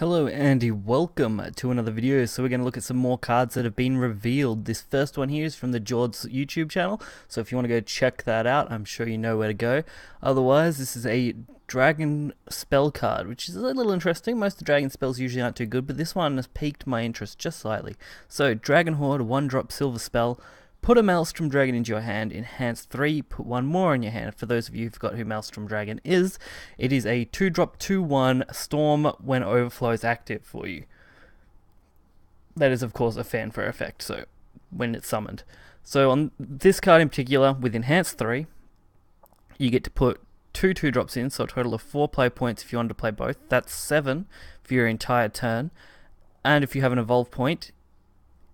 Hello Andy, welcome to another video. So we're going to look at some more cards that have been revealed. This first one here is from the Jord's YouTube channel, so if you want to go check that out, I'm sure you know where to go. Otherwise, this is a dragon spell card, which is a little interesting. Most of the dragon spells usually aren't too good, but this one has piqued my interest just slightly. So, Dragon Horde, 1-drop silver spell. Put a Maelstrom Dragon into your hand, enhance 3, put 1 more in your hand. For those of you who forgot who Maelstrom Dragon is, it is a 2-drop 2/1 Storm when Overflow is active for you. That is, of course, a fanfare effect, so when it's summoned. So on this card in particular, with enhance 3, you get to put 2 2-drops in, so a total of 4 play points if you want to play both. That's 7 for your entire turn. And if you have an evolve point,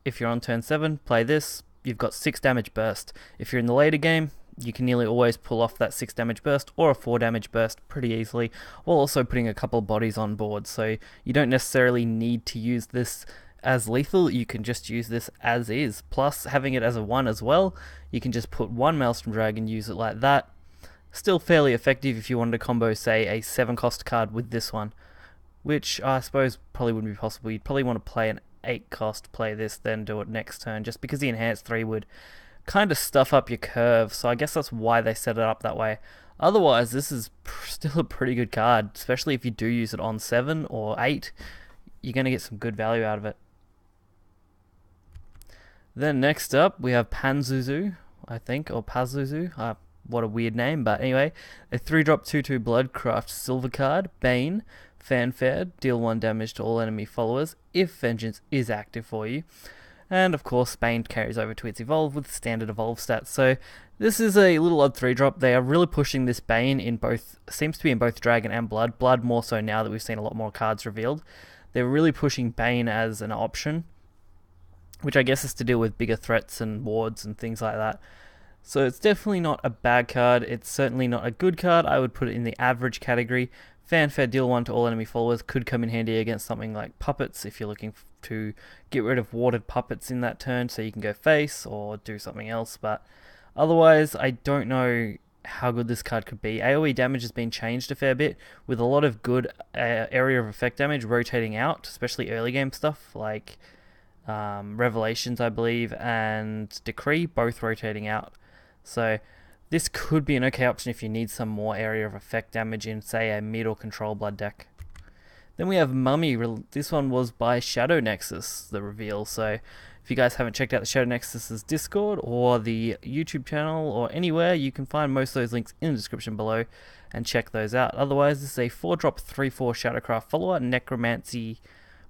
if you're on turn 7, play this. You've got 6 damage burst. If you're in the later game, you can nearly always pull off that 6 damage burst or a 4 damage burst pretty easily, while also putting a couple of bodies on board. So you don't necessarily need to use this as lethal, you can just use this as is. Plus, having it as a 1 as well, you can just put 1 Maelstrom Dragon, use it like that. Still fairly effective if you wanted to combo, say, a 7-cost card with this one, which I suppose probably wouldn't be possible. You'd probably want to play an 8-cost, play this, then do it next turn, just because the enhanced 3 would kind of stuff up your curve, so I guess that's why they set it up that way. Otherwise, this is still a pretty good card, especially if you do use it on 7 or 8, you're going to get some good value out of it. Then next up, we have Pazuzu, I think, or Pazuzu, what a weird name, but anyway, a 3-drop 2/2 Bloodcraft silver card, Bane, Fanfare, deal 1 damage to all enemy followers if Vengeance is active for you. And of course, Bane carries over to its evolve with standard evolve stats. So this is a little odd 3-drop. They are really pushing this Bane in both, seems to be in both Dragon and Blood. Blood more so now that we've seen a lot more cards revealed. They're really pushing Bane as an option, which I guess is to deal with bigger threats and wards and things like that. So it's definitely not a bad card. It's certainly not a good card. I would put it in the average category. Fanfare, deal 1 to all enemy followers, could come in handy against something like puppets if you're looking to get rid of warded puppets in that turn, so you can go face or do something else. But otherwise, I don't know how good this card could be. AoE damage has been changed a fair bit, with a lot of good area of effect damage rotating out, especially early game stuff like Revelations, I believe, and Decree, both rotating out. So this could be an okay option if you need some more area of effect damage in, say, a mid or control blood deck. Then we have Mummy. This one was by Shadownexus, the reveal. So if you guys haven't checked out the Shadownexus's Discord or the YouTube channel or anywhere, you can find most of those links in the description below and check those out. Otherwise, this is a 4-drop 3/4 Shadowcraft follower, Necromancy,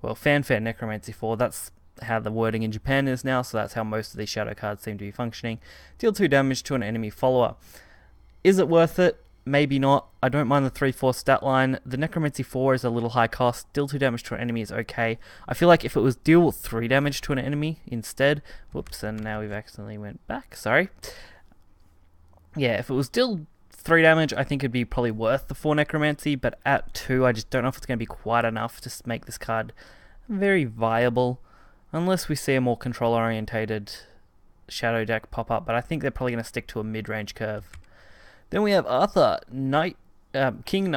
well, Fanfare Necromancy 4. That's how the wording in Japan is now, so that's how most of these shadow cards seem to be functioning. Deal 2 damage to an enemy follower. Is it worth it? Maybe not. I don't mind the 3/4 stat line. The Necromancy 4 is a little high cost. Deal 2 damage to an enemy is okay. I feel like if it was deal 3 damage to an enemy instead, whoops, and now we've accidentally went back, sorry. Yeah, if it was deal 3 damage, I think it'd be probably worth the 4 Necromancy, but at 2, I just don't know if it's going to be quite enough to make this card very viable. Unless we see a more control-orientated shadow deck pop up, but I think they're probably going to stick to a mid-range curve. Then we have Arthur, Night King.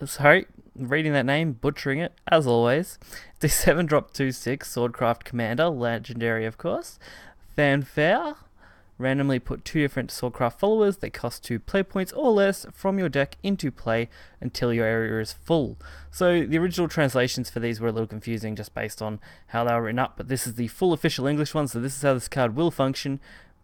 Sorry, reading that name, butchering it, as always. It's a 7-drop 2/6 Swordcraft Commander, legendary of course. Fanfare. Randomly put 2 different Swordcraft followers that cost 2 play points or less from your deck into play until your area is full. So the original translations for these were a little confusing just based on how they were written up, but this is the full official English one, so this is how this card will function.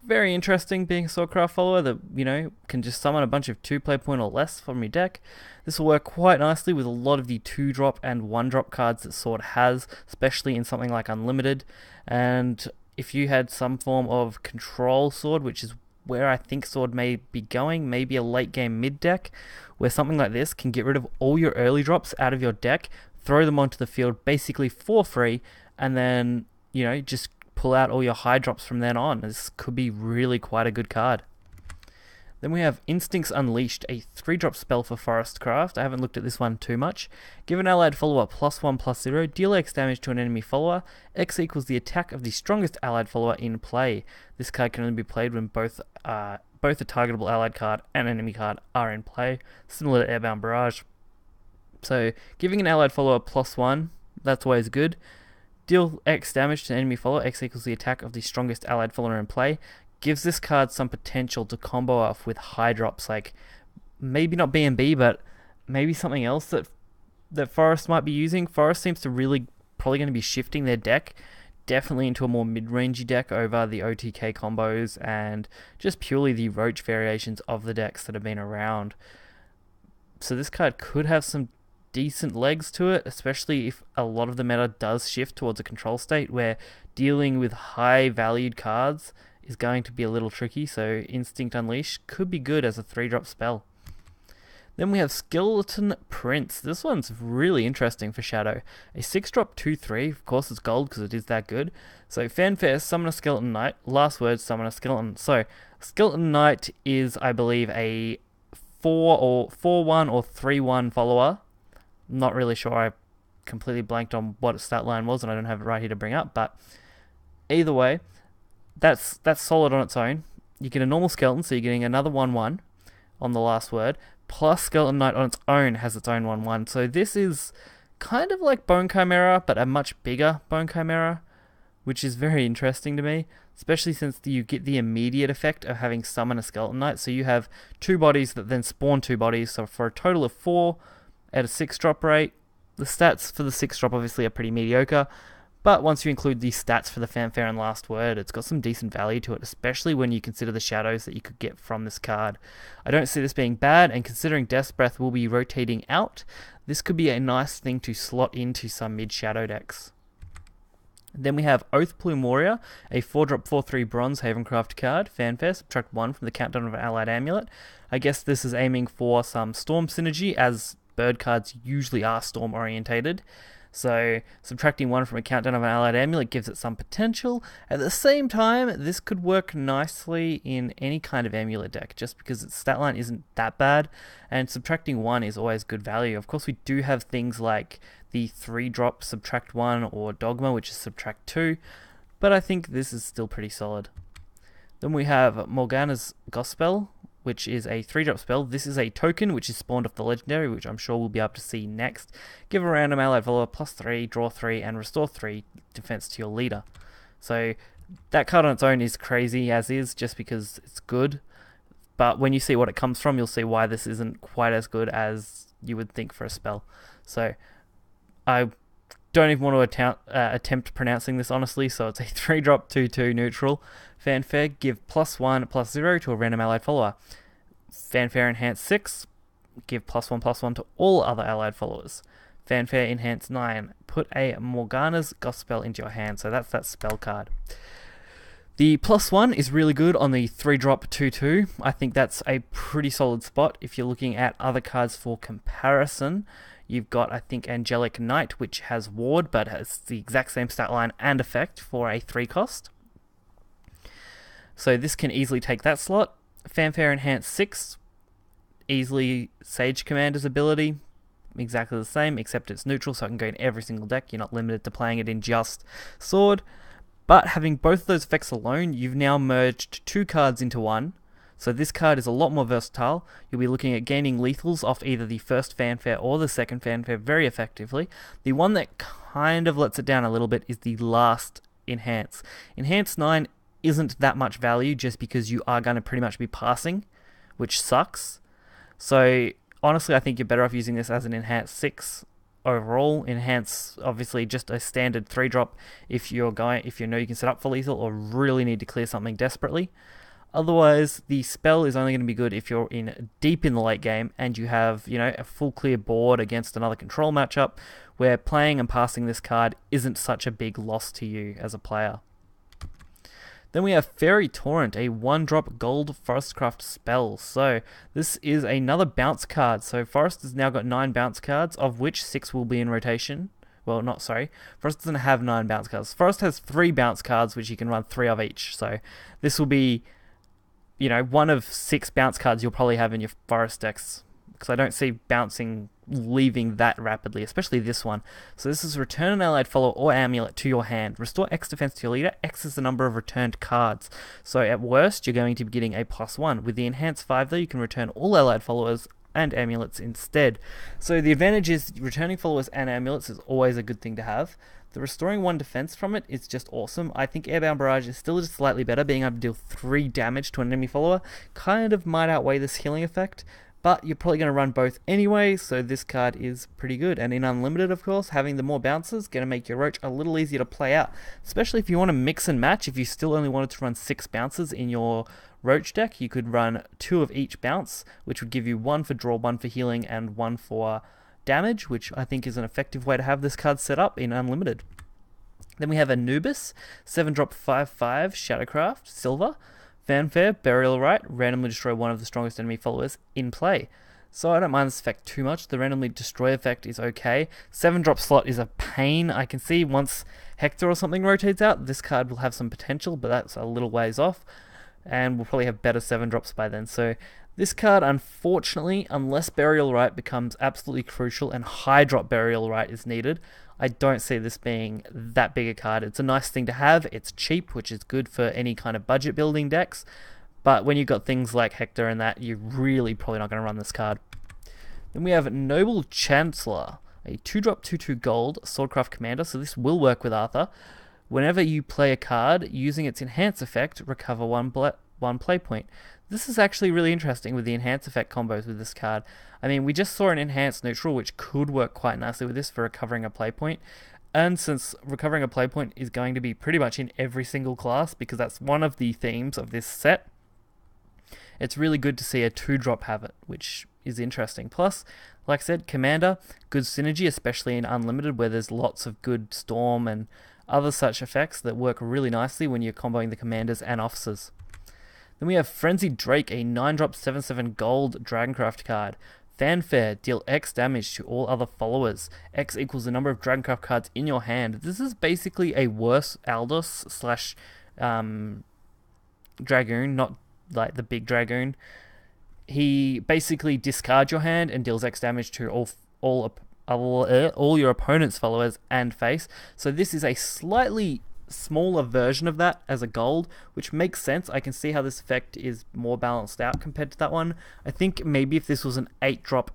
Very interesting being a Swordcraft follower that, you know, can just summon a bunch of 2 play point or less from your deck. This will work quite nicely with a lot of the 2-drop and 1-drop cards that Sword has, especially in something like Unlimited. And if you had some form of control Sword, which is where I think Sword may be going, maybe a late game mid deck, where something like this can get rid of all your early drops out of your deck, throw them onto the field basically for free, and then, you know, just pull out all your high drops from then on. This could be really quite a good card. Then we have Instincts Unleashed, a 3-drop spell for Forestcraft. I haven't looked at this one too much. Give an allied follower +1/+0, deal X damage to an enemy follower. X equals the attack of the strongest allied follower in play. This card can only be played when both a targetable allied card and enemy card are in play, similar to Airbound Barrage. So giving an allied follower +1, that's always good. Deal X damage to an enemy follower, X equals the attack of the strongest allied follower in play. Gives this card some potential to combo off with high drops, like maybe not B&B, but maybe something else that Forest might be using. Forest seems to really probably going to be shifting their deck definitely into a more mid-rangey deck over the OTK combos and just purely the roach variations of the decks that have been around. So this card could have some decent legs to it, especially if a lot of the meta does shift towards a control state where dealing with high valued cards is going to be a little tricky, so Instinct Unleash could be good as a 3-drop spell. Then we have Skeleton Prince. This one's really interesting for Shadow. A 6-drop 2/3, of course it's gold because it is that good. So Fanfare, summon a Skeleton Knight. Last word, summon a Skeleton. So Skeleton Knight is, I believe, a 4-1 or 3-1 follower. Not really sure, I completely blanked on what its stat line was and I don't have it right here to bring up, but either way, that's solid on its own. You get a normal skeleton, so you're getting another 1-1 on the last word, plus Skeleton Knight on its own has its own 1-1. So this is kind of like Bone Chimera, but a much bigger Bone Chimera, which is very interesting to me, especially since you get the immediate effect of having summon a Skeleton Knight. So you have 2 bodies that then spawn 2 bodies, so for a total of 4 at a 6-drop rate. The stats for the 6-drop obviously are pretty mediocre, but once you include the stats for the Fanfare and Last Word, it's got some decent value to it, especially when you consider the shadows that you could get from this card. I don't see this being bad, and considering Death's Breath will be rotating out, this could be a nice thing to slot into some mid-shadow decks. Then we have Oathplume Warrior, a 4-drop 4/3 bronze Havencraft card. Fanfare, subtract 1 from the countdown of an allied amulet. I guess this is aiming for some storm synergy, as bird cards usually are storm orientated. So subtracting 1 from a countdown of an allied amulet gives it some potential. At the same time, this could work nicely in any kind of amulet deck just because its stat line isn't that bad, and subtracting 1 is always good value. Of course, we do have things like the 3-drop subtract 1 or Dogma, which is subtract 2, but I think this is still pretty solid. Then we have Morgana's Gospel, which is a 3-drop spell. This is a token which is spawned off the legendary, which I'm sure we'll be able to see next. Give a random allied follower +3, draw 3, and restore 3 defense to your leader. So that card on its own is crazy as is, just because it's good. But when you see what it comes from, you'll see why this isn't quite as good as you would think for a spell. So I don't even want to attempt pronouncing this honestly, so it's a 3-drop 2/2 neutral. Fanfare, give +1/+0 to a random allied follower. Fanfare enhance 6, give +1/+1 to all other allied followers. Fanfare enhance 9, put a Morgana's Gospel into your hand, so that's that spell card. The +1 is really good on the 3-drop 2/2. I think that's a pretty solid spot. If you're looking at other cards for comparison, you've got, I think, Angelic Knight, which has Ward, but has the exact same stat line and effect for a 3 cost. So this can easily take that slot. Fanfare enhance 6, easily Sage Commander's ability, exactly the same, except it's neutral, so it can go in every single deck. You're not limited to playing it in just Sword. But having both of those effects alone, you've now merged 2 cards into one. So this card is a lot more versatile. You'll be looking at gaining lethals off either the first Fanfare or the second Fanfare very effectively. The one that kind of lets it down a little bit is the last Enhance. Enhance 9 isn't that much value just because you are going to pretty much be passing, which sucks. So honestly, I think you're better off using this as an Enhance 6 overall. Enhance, obviously, just a standard 3-drop if you know you can set up for lethal or really need to clear something desperately. Otherwise, the spell is only going to be good if you're deep in the late game and you have, a full clear board against another control matchup where playing and passing this card isn't such a big loss to you as a player. Then we have Fairy Torrent, a 1-drop gold Forestcraft spell. So this is another bounce card. So Forest has now got 9 bounce cards, of which 6 will be in rotation. Well, Forest doesn't have 9 bounce cards. Forest has 3 bounce cards, which you can run 3 of each. So this will be, one of 6 bounce cards you'll probably have in your Forest decks, because I don't see bouncing leaving that rapidly, especially this one. So this is return an allied follower or amulet to your hand. Restore X defense to your leader. X is the number of returned cards. So at worst, you're going to be getting a +1. With the Enhance 5, though, you can return all allied followers and amulets instead. So the advantage is returning followers and amulets is always a good thing to have. The restoring 1 defense from it is just awesome. I think Airbound Barrage is still just slightly better. Being able to deal 3 damage to an enemy follower kind of might outweigh this healing effect, but you're probably going to run both anyway, so this card is pretty good. And in Unlimited, of course, having the more bounces going to make your Roach a little easier to play out, especially if you want to mix and match. If you still only wanted to run 6 bounces in your Roach deck, you could run 2 of each bounce, which would give you 1 for draw, 1 for healing, and 1 for damage, which I think is an effective way to have this card set up in Unlimited. Then we have Anubis, 7-drop 5/5 Shadowcraft, Silver, Fanfare, Burial Rite, randomly destroy 1 of the strongest enemy followers in play. So I don't mind this effect too much. The randomly destroy effect is okay. 7-drop slot is a pain. I can see once Hector or something rotates out, this card will have some potential, but that's a little ways off, and we'll probably have better 7-drops by then. So this card, unfortunately, unless Burial Rite becomes absolutely crucial and high drop Burial Rite is needed, I don't see this being that big a card. It's a nice thing to have, it's cheap, which is good for any kind of budget building decks, but when you've got things like Hector and that, you're really probably not going to run this card. Then we have Noble Chancellor, a 2-drop 2/2 gold Swordcraft commander, so this will work with Arthur. Whenever you play a card, using its enhance effect, recover 1 play point. This is actually really interesting with the enhance effect combos with this card. I mean, we just saw an enhanced neutral, which could work quite nicely with this for recovering a play point. And since recovering a play point is going to be pretty much in every single class, because that's one of the themes of this set, it's really good to see a 2-drop have it, which is interesting. Plus, like I said, Commander, good synergy, especially in Unlimited, where there's lots of good Storm and other such effects that work really nicely when you're comboing the Commanders and Officers. Then we have Frenzied Drake, a 9-drop 7/7 gold Dragoncraft card. Fanfare, deal X damage to all other followers. X equals the number of Dragoncraft cards in your hand. This is basically a worse Aldous slash Dragoon, not like the big Dragoon. He basically discards your hand and deals X damage to all your opponent's followers and face. So this is a slightly smaller version of that as a gold, which makes sense. I can see how this effect is more balanced out compared to that one. I think maybe if this was an 8-drop,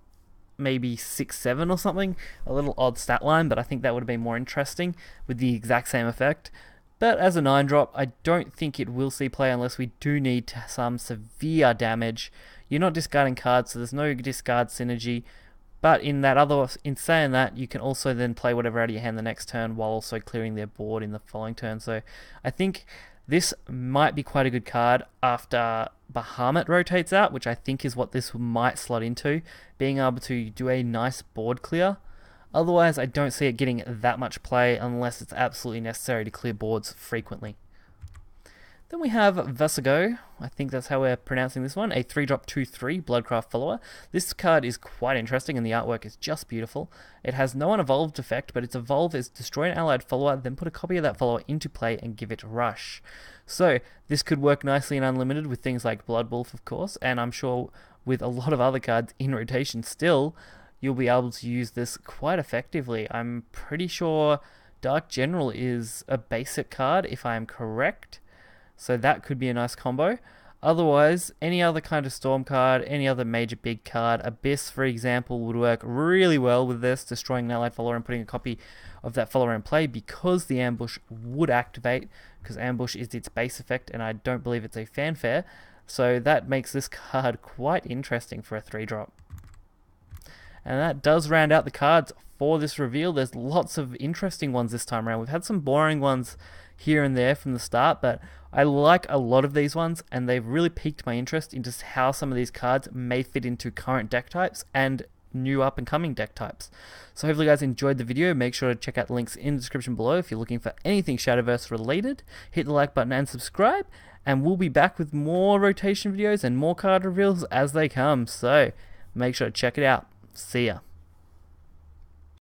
maybe 6/7 or something, a little odd stat line, but I think that would have been more interesting with the exact same effect. But as a 9-drop, I don't think it will see play unless we do need some severe damage. You're not discarding cards, so there's no discard synergy. But in saying that, you can also then play whatever out of your hand the next turn while also clearing their board in the following turn. So I think this might be quite a good card after Bahamut rotates out, which I think is what this might slot into, being able to do a nice board clear. Otherwise, I don't see it getting that much play unless it's absolutely necessary to clear boards frequently. Then we have Vassago, I think that's how we're pronouncing this one, a 3-drop 2/3 Bloodcraft follower. This card is quite interesting and the artwork is just beautiful. It has no unevolved effect, but its evolve is destroy an allied follower, then put a copy of that follower into play and give it rush. So this could work nicely in Unlimited with things like Blood Wolf, of course, and I'm sure with a lot of other cards in rotation still, you'll be able to use this quite effectively. I'm pretty sure Dark General is a basic card, if I am correct. So that could be a nice combo. Otherwise, any other kind of Storm card, any other major big card, Abyss, for example, would work really well with this, destroying an allied follower and putting a copy of that follower in play because the ambush would activate, because ambush is its base effect, and I don't believe it's a fanfare. So that makes this card quite interesting for a 3-drop. And that does round out the cards for this reveal. There's lots of interesting ones this time around. We've had some boring ones here and there from the start, but I like a lot of these ones, and they've really piqued my interest into how some of these cards may fit into current deck types and new up-and-coming deck types. So hopefully you guys enjoyed the video. Make sure to check out the links in the description below if you're looking for anything Shadowverse related. Hit the like button and subscribe, and we'll be back with more rotation videos and more card reveals as they come. So make sure to check it out. See ya.